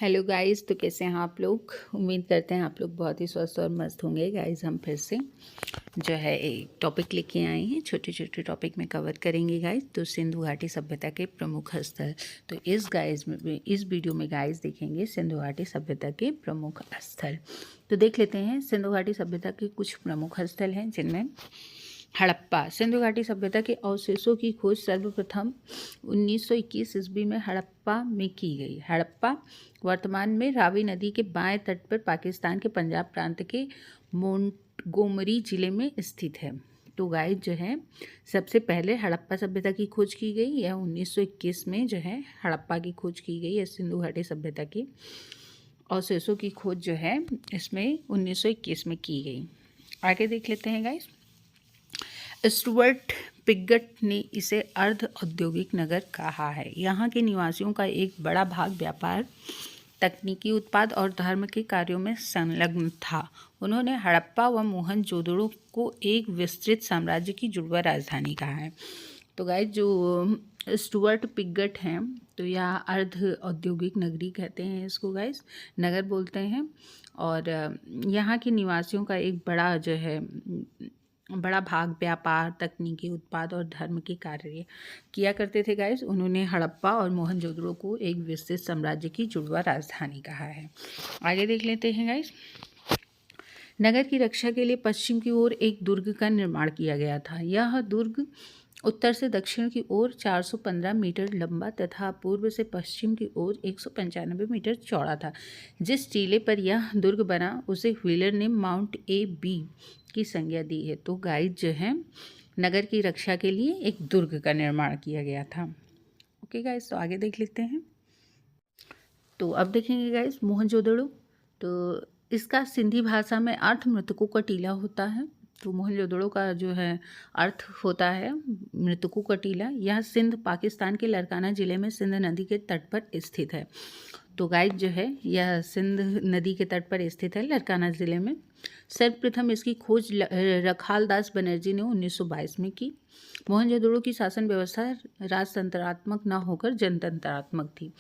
Hello guys, तो कैसे हैं आप लोग। उम्मीद करते हैं आप लोग बहुत ही स्वस्थ और मस्त होंगे। गाइस हम फिर से जो है एक टॉपिक लेके आए हैं। छोटे छोटे टॉपिक में कवर करेंगे गाइस। तो सिंधु घाटी सभ्यता के प्रमुख स्थल। तो इस वीडियो में गाइस देखेंगे सिंधु घाटी सभ्यता के प्रमुख स्थल। तो देख लेते हैं सिंधु घाटी सभ्यता के कुछ प्रमुख स्थल हैं, जिनमें हड़प्पा। सिंधु घाटी सभ्यता के अवशेषों की खोज सर्वप्रथम 1921 ईस्वी में हड़प्पा में की गई। हड़प्पा वर्तमान में रावी नदी के बाएं तट पर पाकिस्तान के पंजाब प्रांत के मोंटगोमरी जिले में स्थित है। तो गाइस जो है सबसे पहले हड़प्पा सभ्यता की खोज की गई। यह 1921 में जो है हड़प्पा की खोज की गई है। सिंधु घाटी सभ्यता के अवशेषों की खोज जो है इसमें 1921 में की गई। आगे देख लेते हैं गाइस। स्टुअर्ट पिगट ने इसे अर्ध औद्योगिक नगर कहा है। यहाँ के निवासियों का एक बड़ा भाग व्यापार, तकनीकी उत्पाद और धर्म के कार्यों में संलग्न था। उन्होंने हड़प्पा व मोहनजोदड़ो को एक विस्तृत साम्राज्य की जुड़वा राजधानी कहा है। तो गाइस जो स्टुअर्ट पिगट हैं, तो यह अर्ध औद्योगिक नगरी कहते हैं इसको गाइस, नगर बोलते हैं। और यहाँ के निवासियों का एक बड़ा भाग व्यापार, तकनीकी उत्पाद और धर्म के कार्य किया करते थे गाइस। उन्होंने हड़प्पा और मोहनजोदड़ो को एक विस्तृत साम्राज्य की जुड़वा राजधानी कहा है। आगे देख लेते हैं गाइस। नगर की रक्षा के लिए पश्चिम की ओर एक दुर्ग का निर्माण किया गया था। यह दुर्ग उत्तर से दक्षिण की ओर 415 मीटर लंबा तथा पूर्व से पश्चिम की ओर 195 मीटर चौड़ा था। जिस टीले पर यह दुर्ग बना उसे व्हीलर ने माउंट A-B की संज्ञा दी है। तो गाइस जो है नगर की रक्षा के लिए एक दुर्ग का निर्माण किया गया था। ओके गाइस, तो आगे देख लेते हैं। तो अब देखेंगे गाइस मोहनजोदड़ो। तो इसका सिंधी भाषा में अर्थ मृतकों का टीला होता है। तो मोहनजोदड़ो का जो है अर्थ होता है मृतकों का टीला। यह सिंध पाकिस्तान के लरकाना जिले में सिंध नदी के तट पर स्थित है। तो गाइस जो है यह सिंध नदी के तट पर स्थित है, लरकाना जिले में। सर्वप्रथम इसकी खोज रखालदास बनर्जी ने 1922 में की। मोहनजोदड़ो की शासन व्यवस्था राजतंत्रात्मक न होकर जनतंत्रात्मक थी।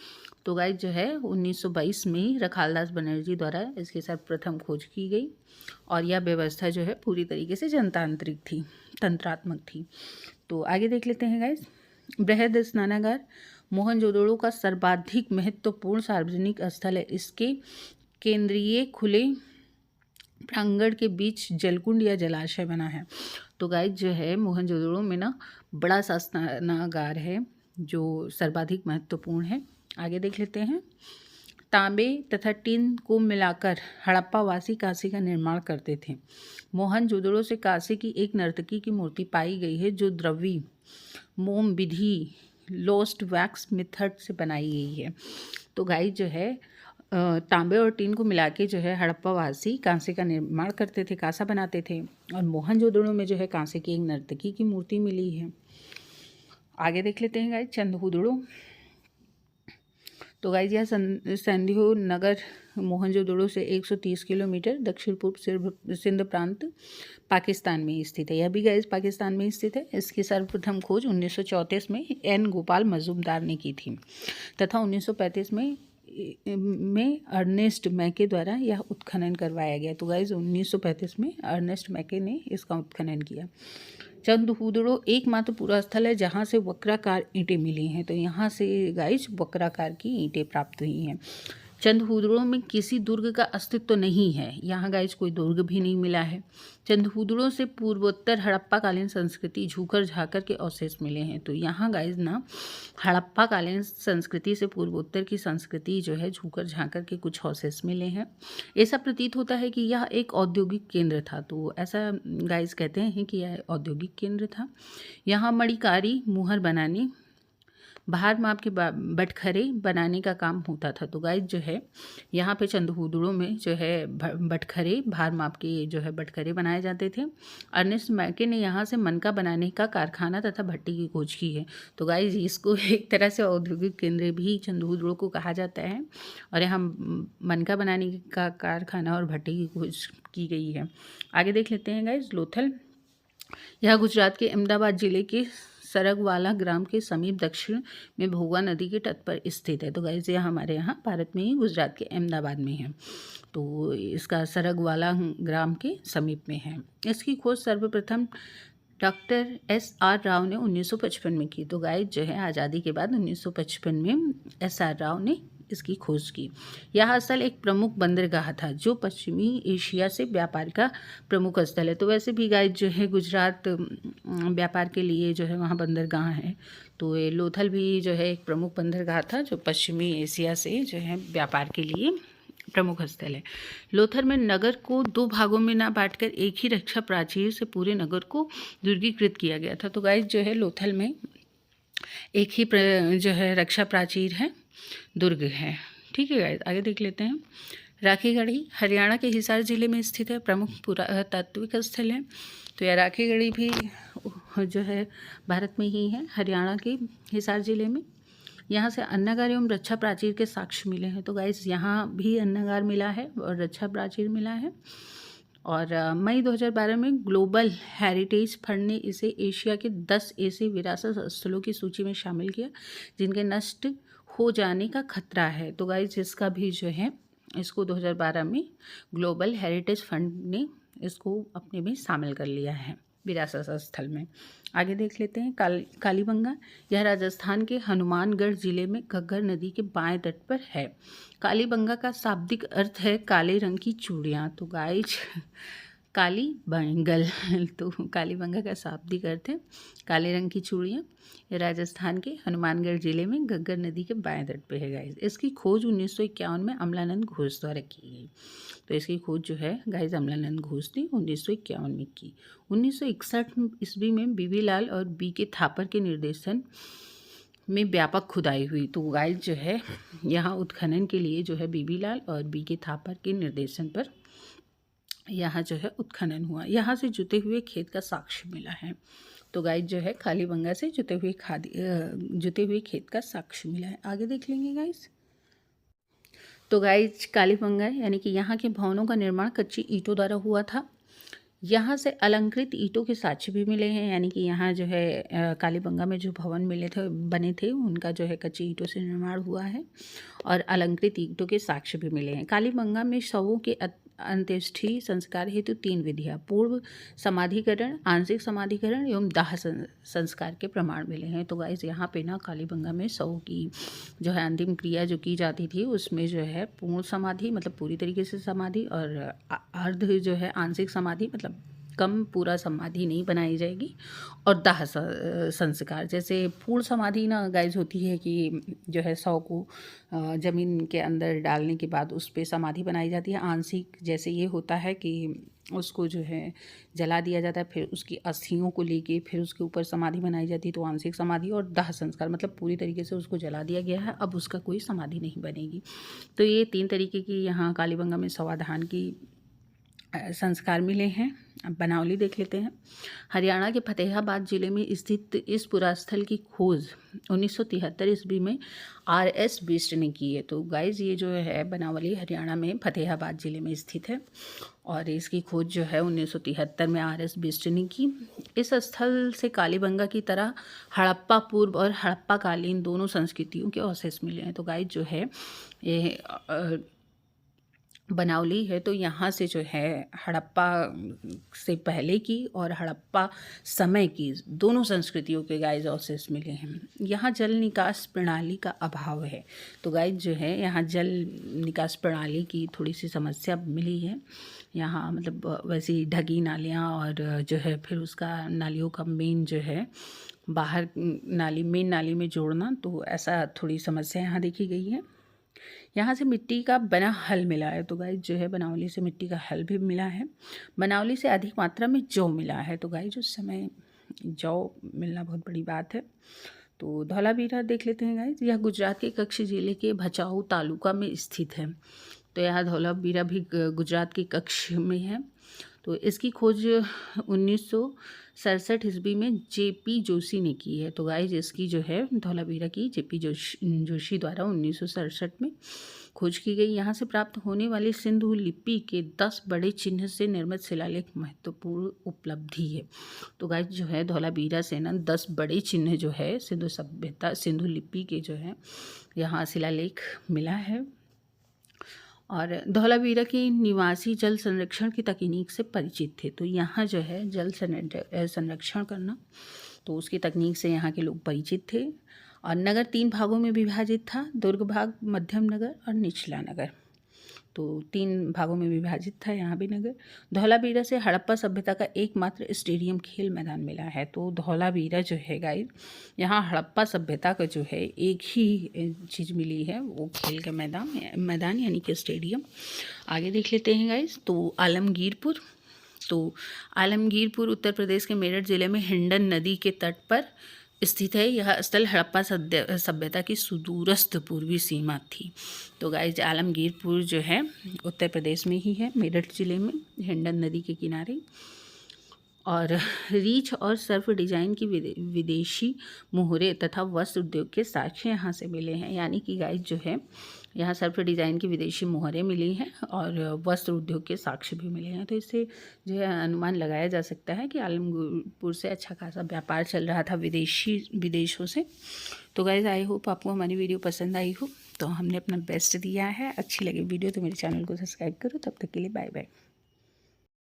तो गाइस जो है 1922 में रखालदास बनर्जी द्वारा इसकी सर्वप्रथम खोज की गई और यह व्यवस्था जो है पूरी तरीके से जनतांत्रिक थी, तंत्रात्मक थी। तो आगे देख लेते हैं गाइस। बृहद स्नानागार मोहनजोदड़ो का सर्वाधिक महत्वपूर्ण सार्वजनिक स्थल है। इसके केंद्रीय खुले प्रांगण के बीच जलकुंड या जलाशय बना है। तो गाइस जो है मोहनजोदड़ो में ना बड़ा सा स्नानागार है जो सर्वाधिक महत्वपूर्ण है। आगे देख लेते हैं। तांबे तथा टिन को मिलाकर हड़प्पा वासी कांसे का निर्माण करते थे। मोहनजोदड़ो से कांसे की एक नर्तकी की मूर्ति पाई गई है जो द्रवी मोम विधि लोस्ट वैक्स मेथड से बनाई गई है। तो गाइस जो है तांबे और टीन को मिला के जो है हड़प्पा वासी कांसे का निर्माण करते थे, कांसा बनाते थे। और मोहनजोदड़ो में जो है कांसे की एक नर्तकी की मूर्ति मिली है। आगे देख लेते हैं गाइस चंदहुदड़ो। तो गाइस यह संधियो नगर मोहनजोदड़ो से 130 किलोमीटर दक्षिण पूर्व सिंध प्रांत पाकिस्तान में स्थित है। यह भी गाइस पाकिस्तान में स्थित है। इसकी सर्वप्रथम खोज 1934 में N गोपाल मजूमदार ने की थी तथा 1935 में अर्नेस्ट मैके द्वारा यह उत्खनन करवाया गया। तो गाइस 1935 में अर्नेस्ट मैके ने इसका उत्खनन किया। चंदहुदड़ो एकमात्र पूरा स्थल है जहाँ से वक्राकार ईंटें मिली हैं। तो यहाँ से गाइस वक्राकार की ईंटें प्राप्त हुई हैं। चंदहुदड़ो में किसी दुर्ग का अस्तित्व तो नहीं है। यहाँ गाइस कोई दुर्ग भी नहीं मिला है। चंदहुदड़ो से पूर्वोत्तर हड़प्पा कालीन संस्कृति झूकर झाकर के अवशेष मिले हैं। तो यहाँ गाइस ना हड़प्पा कालीन संस्कृति से पूर्वोत्तर की संस्कृति जो है झूकर झाकर के कुछ अवशेष मिले हैं। ऐसा प्रतीत होता है कि यह एक औद्योगिक केंद्र था। तो ऐसा गाइस कहते हैं कि यह औद्योगिक केंद्र था। यहाँ मणिकारी मुहर बनाने, भार माप के बटखरे बनाने का काम होता था। तो गाइस जो है यहाँ पे चंदहुदड़ो में जो है बटखरे, भार माप के जो है बटखरे बनाए जाते थे। अर्नेस्ट मैके ने यहाँ से मनका बनाने का कारखाना तथा भट्टी की खोज की है। तो गाइस इसको एक तरह से औद्योगिक केंद्र भी चंदहुदड़ो को कहा जाता है। और यहाँ मनका बनाने का कारखाना और भट्टी की खोज की गई है। आगे देख लेते हैं गाइस लोथल। यह गुजरात के अहमदाबाद जिले के सरगवाला ग्राम के समीप दक्षिण में भोगा नदी के तट पर स्थित है। तो गाइस ये हमारे यहाँ भारत में ही गुजरात के अहमदाबाद में है। तो इसका सरगवाला ग्राम के समीप में है। इसकी खोज सर्वप्रथम डॉक्टर SR राव ने 1955 में की। तो गाइस जो है आज़ादी के बाद 1955 में SR राव ने इसकी खोज की। यह स्थल एक प्रमुख बंदरगाह था जो पश्चिमी एशिया से व्यापार का प्रमुख स्थल है। तो वैसे भी गाइस जो है गुजरात व्यापार के लिए जो है वहाँ बंदरगाह है। तो ये लोथल भी जो है एक प्रमुख बंदरगाह था जो पश्चिमी एशिया से जो है व्यापार के लिए प्रमुख स्थल है। लोथल में नगर को 2 भागों में ना बांटकर एक ही रक्षा प्राचीर से पूरे नगर को दुर्गीकृत किया गया था। तो गाइस जो है लोथल में एक ही जो है रक्षा प्राचीर है, दुर्ग है। ठीक है गाइस, आगे देख लेते हैं। राखीगढ़ी हरियाणा के हिसार जिले में स्थित है, प्रमुख पुरातात्विक स्थल है। तो यह राखीगढ़ी भी जो है भारत में ही है, हरियाणा के हिसार जिले में। यहाँ से अन्नागार एवं रक्षा प्राचीर के साक्ष्य मिले हैं। तो गाइस यहाँ भी अन्नागार मिला है और रक्षा प्राचीर मिला है। और मई 2012 में ग्लोबल हेरिटेज फंड ने इसे एशिया के 10 ऐसे विरासत स्थलों की सूची में शामिल किया जिनके नष्ट हो जाने का खतरा है। तो गाइस इसका भी जो है इसको 2012 में ग्लोबल हेरिटेज फंड ने इसको अपने में शामिल कर लिया है विरासत स्थल में। आगे देख लेते हैं कालीबंगा। यह राजस्थान के हनुमानगढ़ जिले में घग्गर नदी के बाएं तट पर है। कालीबंगा का शाब्दिक अर्थ है काले रंग की चूड़ियाँ। तो गाइस काली बंगल तो कालीबंगा का शाब्दिक अर्थ है काले रंग की चूड़ियाँ। ये राजस्थान के हनुमानगढ़ जिले में घग्गर नदी के बाएं तट पे है गाइस। इसकी खोज 1951 में अमलानंद घोष द्वारा की गई। तो इसकी खोज जो है गाइस अमलानंद घोष ने 1951 में की। 1961 ईस्वी में बीबी लाल और BK थापर के निर्देशन में व्यापक खुदाई हुई। तो गाइस जो है यहाँ उत्खनन के लिए जो है बीबी लाल और BK थापर के निर्देशन पर यहाँ जो है उत्खनन हुआ। यहाँ से जुते हुए खेत का साक्ष्य मिला है। तो गाइस जो है कालीबंगा से जुते हुए खेत का साक्ष्य मिला है। आगे देख लेंगे गाइस। तो गाइस कालीबंगा यानी कि यहाँ के भवनों का निर्माण कच्ची ईंटों द्वारा हुआ था। यहाँ से अलंकृत ईंटों के साक्ष्य भी मिले हैं, यानी कि यहाँ जो है कालीबंगा में जो भवन बने थे उनका जो है कच्ची ईंटों से निर्माण हुआ है और अलंकृत ईंटों के साक्ष्य भी मिले हैं। कालीबंगा में शवों के अंत्येष्टि संस्कार हेतु 3 विधियाँ पूर्व समाधिकरण, आंशिक समाधिकरण एवं दाह संस्कार के प्रमाण मिले हैं। तो गाइस यहाँ पे ना कालीबंगा में शवों की जो है अंतिम क्रिया जो की जाती थी उसमें जो है पूर्ण समाधि मतलब पूरी तरीके से समाधि और अर्ध जो है आंशिक समाधि मतलब कम पूरा समाधि नहीं बनाई जाएगी और दाह संस्कार। जैसे पूर्ण समाधि ना गाइस होती है कि जो है शव को ज़मीन के अंदर डालने के बाद उस पर समाधि बनाई जाती है। आंशिक जैसे ये होता है कि उसको जो है जला दिया जाता है, फिर उसकी अस्थियों को लेके फिर उसके ऊपर समाधि बनाई जाती है, तो आंशिक समाधि। और दाह संस्कार मतलब पूरी तरीके से उसको जला दिया गया है, अब उसका कोई समाधि नहीं बनेगी। तो ये 3 तरीके की यहाँ कालीबंगा में शवाधान की संस्कार मिले हैं। अब बनावली देख लेते हैं। हरियाणा के फतेहाबाद जिले में स्थित इस पुरास्थल की खोज 1973 ईस्वी में RS बिष्ट ने की है। तो गाइज ये जो है बनावली हरियाणा में फतेहाबाद जिले में स्थित है और इसकी खोज जो है 1973 में RS बिष्ट ने की। इस स्थल से कालीबंगा की तरह हड़प्पा पूर्व और हड़प्पा कालीन दोनों संस्कृतियों के अवशेष मिले हैं। तो गाइज जो है ये बनावली है, तो यहाँ से जो है हड़प्पा से पहले की और हड़प्पा समय की दोनों संस्कृतियों के गाइज अवशेष मिले हैं। यहाँ जल निकास प्रणाली का अभाव है। तो गाइज जो है यहाँ जल निकास प्रणाली की थोड़ी सी समस्या मिली है। यहाँ मतलब वैसी ढगी नालियाँ और जो है फिर उसका नालियों का मेन जो है बाहर मेन नाली में जोड़ना, तो ऐसा थोड़ी समस्या यहाँ देखी गई है। यहाँ से मिट्टी का बना हल मिला है। तो गाइस जो है बनावली से मिट्टी का हल भी मिला है। बनावली से अधिक मात्रा में जौ मिला है। तो गाइस उस समय जौ मिलना बहुत बड़ी बात है। तो धौलावीरा देख लेते हैं गाइस। यह गुजरात के कच्छ जिले के भचाऊ तालुका में स्थित है। तो यहाँ धौलावीरा भी गुजरात के कच्छ में है। तो इसकी खोज 1967 ईस्वी में JP जोशी ने की है। तो गाइज इसकी जो है धौलावीरा की JP जोशी द्वारा 1967 में खोज की गई। यहाँ से प्राप्त होने वाली सिंधु लिपि के 10 बड़े चिन्ह से निर्मित शिलालेख महत्वपूर्ण उपलब्धि है। तो गाइस जो है धौलावीरा से ना 10 बड़े चिन्ह जो है सिंधु सभ्यता सिंधु लिपि के जो है यहाँ शिलालेख मिला है। और धौलावीरा के निवासी जल संरक्षण की तकनीक से परिचित थे। तो यहाँ जो है जल संरक्षण करना, तो उसकी तकनीक से यहाँ के लोग परिचित थे। और नगर 3 भागों में विभाजित था, दुर्ग भाग, मध्यम नगर और निचला नगर। तो 3 भागों में विभाजित था यहाँ भी नगर। धौलावीरा से हड़प्पा सभ्यता का एकमात्र स्टेडियम खेल मैदान मिला है। तो धौलावीरा जो है गाइस, यहाँ हड़प्पा सभ्यता का जो है एक ही चीज़ मिली है, वो खेल का मैदान यानी कि स्टेडियम। आगे देख लेते हैं गाइस। तो आलमगीरपुर, तो आलमगीरपुर उत्तर प्रदेश के मेरठ जिले में हिंडन नदी के तट पर स्थित है। यह स्थल हड़प्पा सभ्यता की सुदूरस्थ पूर्वी सीमा थी। तो गाइस आलमगीरपुर जो है उत्तर प्रदेश में ही है, मेरठ जिले में, हिंडन नदी के किनारे। और रीछ और सर्फ डिजाइन की विदेशी मोहरे तथा वस्त्र उद्योग के साक्ष्य यहाँ से मिले हैं। यानी कि गाइस जो है यहाँ सर्फ डिजाइन की विदेशी मोहरें मिली हैं और वस्त्र उद्योग के साक्ष्य भी मिले हैं। तो इससे जो है अनुमान लगाया जा सकता है कि आलमगीरपुर से अच्छा खासा व्यापार चल रहा था विदेशों से। तो गाइस आई होप आपको हमारी वीडियो पसंद आई हो। तो हमने अपना बेस्ट दिया है। अच्छी लगी वीडियो तो मेरे चैनल को सब्सक्राइब करो। तब तक के लिए बाय बाय।